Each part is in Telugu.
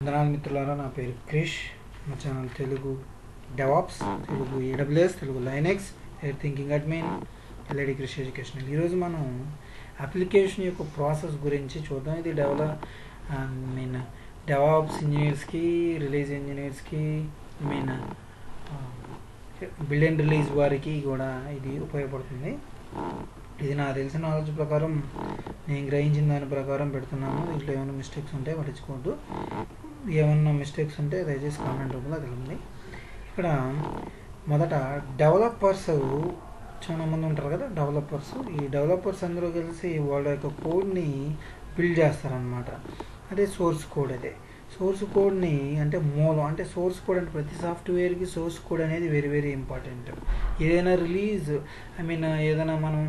వందనాలు మిత్రులారా, నా పేరు క్రిష్. మా channel Telugu devops, Telugu AWS, Telugu linux, air thinking admin, LID Krish educational. ఈరోజు మనం అప్లికేషన్ యొక్క ప్రాసెస్ గురించి చూద్దాం. ఇది డెవాప్స్ ఇంజనీర్స్కి, రిలీజ్ ఇంజనీర్స్కి, బిల్డ్ అండ్ రిలీజ్ వారికి కూడా ఇది ఉపయోగపడుతుంది. ఇది నాకు తెలిసిన నాలెడ్జ్ ప్రకారం, నేను గ్రహించిన దాని ప్రకారం పెడుతున్నాను. దీంట్లో ఏమైనా మిస్టేక్స్ ఉంటే పట్టించుకోవద్దు. ఏమన్నా మిస్టేక్స్ ఉంటే దయచేసి కామెంట్ రూపంలో తెలియండి. ఇక్కడ మొదట డెవలపర్స్ చాలా మంది ఉంటారు కదా. ఈ డెవలపర్స్ అందరూ కలిసి వాళ్ళ యొక్క కోడ్ని బిల్డ్ చేస్తారనమాట. అదే సోర్స్ కోడ్. సోర్స్ కోడ్ని అంటే మూలం, అంటే సోర్స్ కోడ్ అంటే ప్రతి సాఫ్ట్వేర్కి సోర్స్ కోడ్ అనేది వెరీ వెరీ ఇంపార్టెంట్. ఏదైనా రిలీజ్ ఏదైనా మనం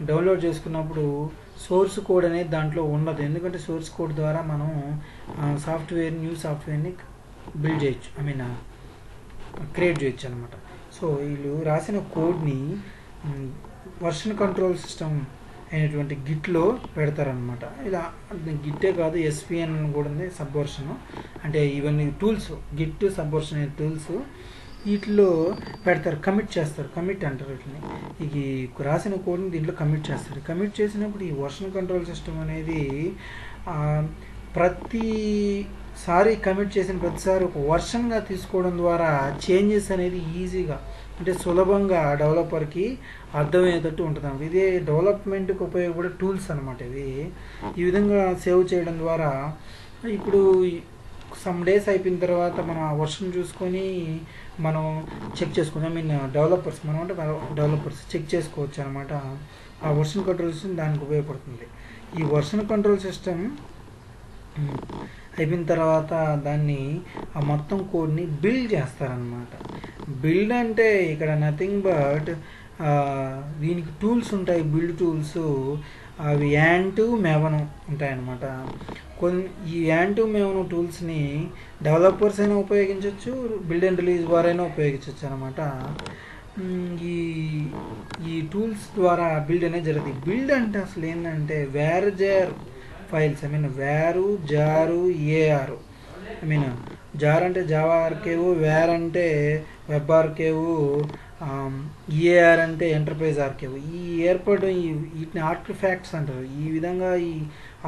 డౌన్లోడ్ చేసుకున్నప్పుడు సోర్స్ కోడ్ అనేది దాంట్లో ఉండదు. ఎందుకంటే సోర్స్ కోడ్ ద్వారా మనం న్యూ సాఫ్ట్వేర్ని బిల్డ్ చేయొచ్చు, క్రియేట్ చేయొచ్చు అనమాట. సో వీళ్ళు రాసిన కోడ్ని వర్షన్ కంట్రోల్ సిస్టమ్ అయినటువంటి గిట్లో పెడతారనమాట. ఇలా గిట్టే కాదు, ఎస్పిఎన్ కూడా ఉంది, సబ్వర్షన్. అంటే ఇవన్నీ టూల్స్, గిట్ సబ్వర్షన్ అనే టూల్స్ వీటిలో పెడతారు, కమిట్ చేస్తారు. కమిట్ అంటారు వీటిని. ఈ రాసిన కోడ్ని దీంట్లో కమిట్ చేస్తారు. కమిట్ చేసినప్పుడు ఈ వర్షన్ కంట్రోల్ సిస్టమ్ అనేది ప్రతిసారి కమిట్ చేసిన ప్రతిసారి ఒక వర్షన్గా తీసుకోవడం ద్వారా చేంజెస్ అనేది ఈజీగా, అంటే సులభంగా డెవలపర్కి అర్థమయ్యేటట్టు ఉంటుంది. ఇదే డెవలప్మెంట్కి ఉపయోగపడే టూల్స్ అనమాట ఇవి. ఈ విధంగా సేవ్ చేయడం ద్వారా ఇప్పుడు సమ్ డేస్ అయిపోయిన తర్వాత మనం ఆ వర్షన్ చూసుకొని మనం చెక్ చేసుకోవచ్చు. డెవలపర్స్ చెక్ చేసుకోవచ్చు అనమాట. ఆ వర్షన్ కంట్రోల్ సిస్టమ్ దానికి ఉపయోగపడుతుంది. ఈ వర్షన్ కంట్రోల్ సిస్టమ్ అయిపోయిన తర్వాత దాన్ని ఆ మొత్తం కోడ్ని బిల్డ్ చేస్తారనమాట. బిల్డ్ అంటే ఇక్కడ నథింగ్ బట్ దీనికి టూల్స్ ఉంటాయి, బిల్డ్ టూల్స్. అవి యాంటు మెవను ఉంటాయన్నమాట. ఈ యాంటు మెవను టూల్స్ని డెవలపర్స్ అయినా ఉపయోగించవచ్చు, బిల్డ్ అండ్ రిలీజ్ వారైనా ఉపయోగించవచ్చు అనమాట. ఈ టూల్స్ ద్వారా బిల్డ్ అనేది జరుగుతుంది. బిల్డ్ అంటే అసలు ఏంటంటే వేర్జార్ ఫైల్స్, వేరు జారు ఏఆర్. జార్ అంటే జావా ఆర్కేవ్, వేర్ అంటే వెబ్ ఆర్కేవ్, ఏఆర్ అంటే ఎంటర్ప్రైజ్ ఆర్కేవ్. ఈ ఏర్పడడం వీటిని ఆర్టిఫాక్ట్స్ అంటారు. ఈ విధంగా ఈ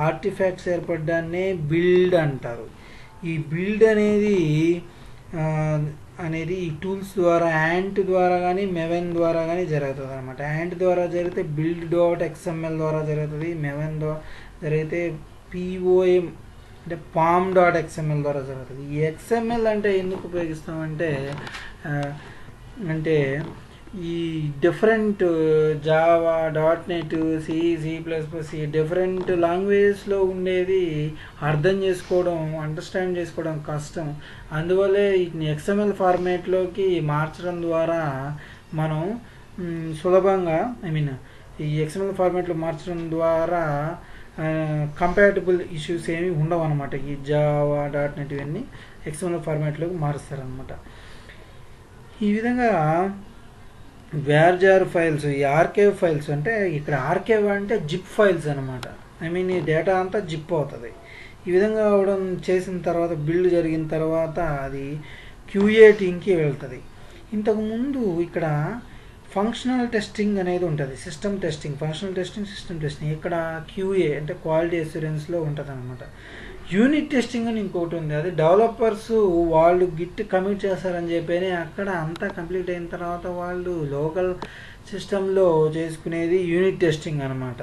ఆర్టిఫాక్ట్స్ ఏర్పడడాన్నే బిల్డ్ అంటారు. ఈ బిల్డ్ అనేది ఈ టూల్స్ ద్వారా, యాంట్ ద్వారా కానీ మెవెన్ ద్వారా కానీ జరుగుతుంది అనమాట. యాంట్ ద్వారా జరిగితే build.xml ద్వారా జరుగుతుంది. మెవెన్ ద్వారా జరిగితే POM అంటే pom.xml ద్వారా జరుగుతుంది. ఈ XML అంటే ఎందుకు ఉపయోగిస్తామంటే ఈ different Java, .NET, C++, different లాంగ్వేజెస్లో ఉండేది అర్థం చేసుకోవడం, అండర్స్టాండ్ చేసుకోవడం కష్టం. అందువల్లే వీటిని XML ఫార్మేట్లోకి మార్చడం ద్వారా మనం సులభంగా ఈ XML ఫార్మేట్లో మార్చడం ద్వారా కంపాటబుల్ ఇష్యూస్ ఏమి ఉండవు అనమాట. ఈ జావా, .NET ఇవన్నీ XML ఫార్మేట్లోకి మారుస్తారనమాట. ఈ విధంగా వేర్జార్ ఫైల్స్, ఈ ఆర్కేవ్ ఫైల్స్ అంటే ఇక్కడ ఆర్కేవ్ అంటే జిప్ ఫైల్స్ అనమాట. ఈ డేటా అంతా జిప్ అవుతుంది. ఈ విధంగా అవడం చేసిన తర్వాత, బిల్డ్ జరిగిన తర్వాత అది QA టీమ్కి వెళ్తుంది. ఇంతకుముందు ఇక్కడ ఫంక్షనల్ టెస్టింగ్ అనేది ఉంటుంది, system testing, functional testing, system testing. ఇక్కడ QA అంటే క్వాలిటీ అష్యూరెన్స్లో ఉంటుంది అనమాట. యూనిట్ టెస్టింగ్ అని ఇంకోటి ఉంది. అది డెవలపర్స్ వాళ్ళు గిట్ కమిట్ చేస్తారని చెప్పి అక్కడ అంతా కంప్లీట్ అయిన తర్వాత వాళ్ళు లోకల్ సిస్టంలో చేసుకునేది యూనిట్ టెస్టింగ్ అనమాట.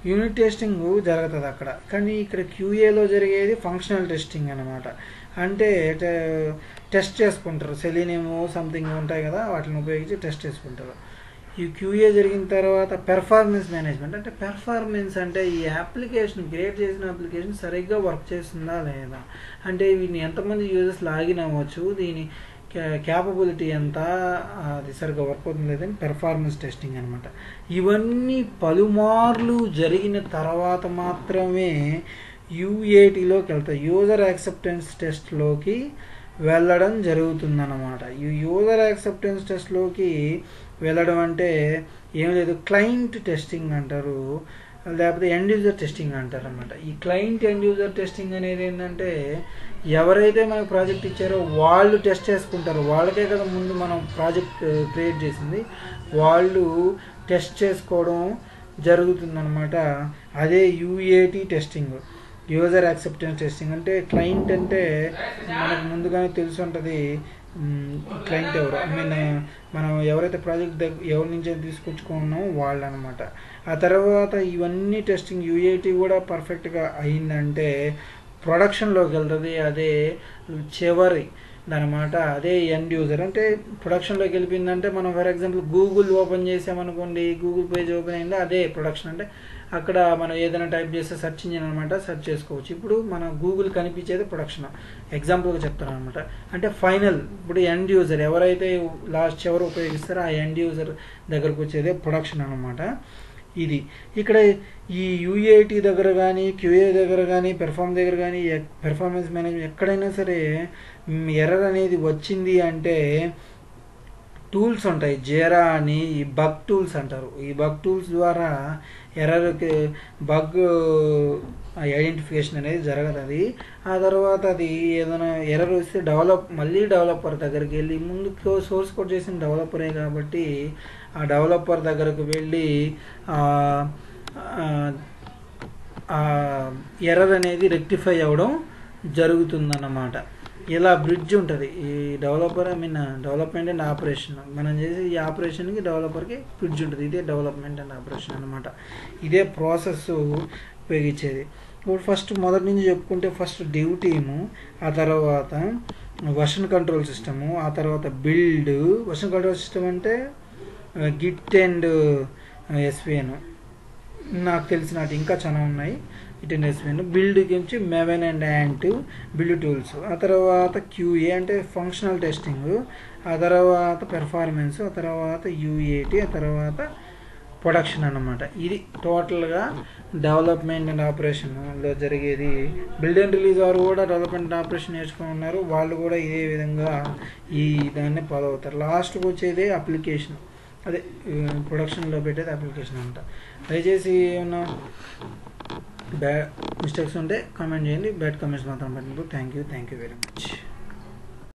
యూనిట్ టెస్టింగ్ జరుగుతుంది అక్కడ. కానీ ఇక్కడ QAలో జరిగేది ఫంక్షనల్ టెస్టింగ్ అనమాట. అంటే టెస్ట్ చేసుకుంటారు, సెలీనియము సంథింగ్ ఉంటాయి కదా, వాటిని ఉపయోగించి టెస్ట్ చేసుకుంటారు. ఈ QA జరిగిన తర్వాత పెర్ఫార్మెన్స్ మేనేజ్మెంట్. అంటే పెర్ఫార్మెన్స్ అంటే ఈ అప్లికేషన్, క్రియేట్ చేసిన అప్లికేషన్ సరిగ్గా వర్క్ చేస్తుందా లేదా, అంటే వీటిని ఎంతమంది యూజర్స్ లాగిన్ అవ్వచ్చు, దీని క్యాపబిలిటీ ఎంత, అది సరిగ్గా వర్క్ అవుతుంది లేదని పెర్ఫార్మెన్స్ టెస్టింగ్ అనమాట. ఇవన్నీ పలుమార్లు జరిగిన తర్వాత మాత్రమే UATలోకి వెళ్తాయి, యూజర్ యాక్సెప్టెన్స్ టెస్ట్లోకి వెళ్ళడం జరుగుతుందన్నమాట. ఈ యూజర్ యాక్సెప్టెన్స్ టెస్ట్లోకి వెళ్ళడం అంటే ఏం లేదు, క్లయింట్ టెస్టింగ్ అంటారు, లేకపోతే ఎండ్ యూజర్ టెస్టింగ్ అంటారు అనమాట. ఈ క్లయింట్ ఎండ్ యూజర్ టెస్టింగ్ అనేది ఏంటంటే ఎవరైతే మనకు ప్రాజెక్ట్ ఇచ్చారో వాళ్ళు టెస్ట్ చేసుకుంటారు. వాళ్ళకే కదా ముందు మనం ప్రాజెక్ట్ క్రియేట్ చేసింది, వాళ్ళు టెస్ట్ చేసుకోవడం జరుగుతుందన్నమాట. అదే యూఏటి టెస్టింగ్, యూజర్ యాక్సెప్టెన్స్ టెస్టింగ్. అంటే క్లయింట్ అంటే మనకు ముందుగానే తెలిసి ఉంటుంది క్లయింట్ ఎవరు. ఐ మీన్ మనం ఎవరైతే ప్రాజెక్ట్ ఎవరి నుంచి తీసుకొచ్చుకున్నామో వాళ్ళు అనమాట. ఆ తర్వాత ఇవన్నీ టెస్టింగ్ యూఏటి కూడా పర్ఫెక్ట్గా అయిందంటే ప్రొడక్షన్లోకి వెళ్తుంది. అదే చివరి అనమాట, అదే ఎండ్ యూజర్. అంటే ప్రొడక్షన్లోకి వెళ్ళిపోయిందంటే మనం ఫర్ ఎగ్జాంపుల్ గూగుల్ ఓపెన్ చేసామనుకోండి, గూగుల్ పేజ్ ఓపెన్ అయిందా అదే ప్రొడక్షన్. అంటే అక్కడ మనం ఏదైనా టైప్ చేస్తే సెర్చ్ ఇంజిన్ అనమాట, సెర్చ్ చేసుకోవచ్చు. ఇప్పుడు మన గూగుల్ కనిపించేది ప్రొడక్షన్, ఎగ్జాంపుల్గా చెప్తాను అనమాట. అంటే ఫైనల్ ఇప్పుడు ఎండ్ యూజర్ ఎవరైతే లాస్ట్ చివరి ఉపయోగిస్తారో ఆ ఎండ్ యూజర్ దగ్గరకు వచ్చేదే ప్రొడక్షన్ అనమాట. ఇది ఇక్కడ ఈ యూఏటి దగ్గర కానీ క్యూఏ దగ్గర కానీ దగ్గర కానీ పెర్ఫార్మెన్స్ మేనేజ్మెంట్ ఎక్కడైనా సరే ఎర్రర్ అనేది వచ్చింది అంటే టూల్స్ ఉంటాయి. జేరా అని ఈ బగ్ టూల్స్ అంటారు. ఈ బగ్ టూల్స్ ద్వారా ఎర్రర్కి బగ్ ఐడెంటిఫికేషన్ అనేది జరగదు. ఆ తర్వాత అది ఏదైనా ఎర్రర్ వస్తే మళ్ళీ డెవలపర్ దగ్గరికి వెళ్ళి, ముందు సోర్స్ కోడ్ చేసిన డెవలపరే కాబట్టి ఆ డెవలపర్ దగ్గరకు వెళ్ళి ఎర్రర్ అనేది రెక్టిఫై అవ్వడం జరుగుతుందన్నమాట. ఇలా బ్రిడ్జ్ ఉంటుంది ఈ డెవలప్మెంట్ అండ్ ఆపరేషన్. మనం చేసే ఈ ఆపరేషన్కి డెవలపర్కి బ్రిడ్జ్ ఉంటుంది. ఇదే డెవలప్మెంట్ అండ్ ఆపరేషన్ అనమాట. ఇదే ప్రాసెస్ ఉపయోగించేది. ఇప్పుడు ఫస్ట్ మొదటి నుంచి చెప్పుకుంటే ఫస్ట్ డివ్ టీము, ఆ తర్వాత వర్షన్ కంట్రోల్ సిస్టము, ఆ తర్వాత బిల్డ్. వర్షన్ కంట్రోల్ సిస్టమ్ అంటే గిట్ అండ్ ఎస్విఎన్, నాకు తెలిసినట్టు ఇంకా చాలా ఉన్నాయి. Git and SVN. బిల్డ్ గురించి మెవెన్ అండ్ యాంట్ బిల్డ్ టూల్స్. ఆ తర్వాత క్యూఏ అంటే ఫంక్షనల్ టెస్టింగ్, ఆ తర్వాత పెర్ఫార్మెన్స్, ఆ తర్వాత యూఏటి, ఆ తర్వాత ప్రొడక్షన్ అన్నమాట. ఇది టోటల్గా డెవలప్మెంట్ అండ్ ఆపరేషన్లో జరిగేది. బిల్డ్ అండ్ రిలీజ్ వారు కూడా డెవలప్మెంట్ అండ్ ఆపరేషన్ నేర్చుకుని ఉన్నారు. వాళ్ళు కూడా ఇదే విధంగా ఈ దాన్ని ఫాలో అవుతారు. లాస్ట్కి వచ్చేది అప్లికేషన్, అదే ప్రొడక్షన్లో పెట్టేది అప్లికేషన్ అంట. దయచేసి ఏమన్నా మిస్టేక్స్ ఉంటే కామెంట్ చేయండి. బ్యాడ్ కామెంట్స్ మాత్రం పెట్టినప్పుడు థ్యాంక్ యూ వెరీ మచ్.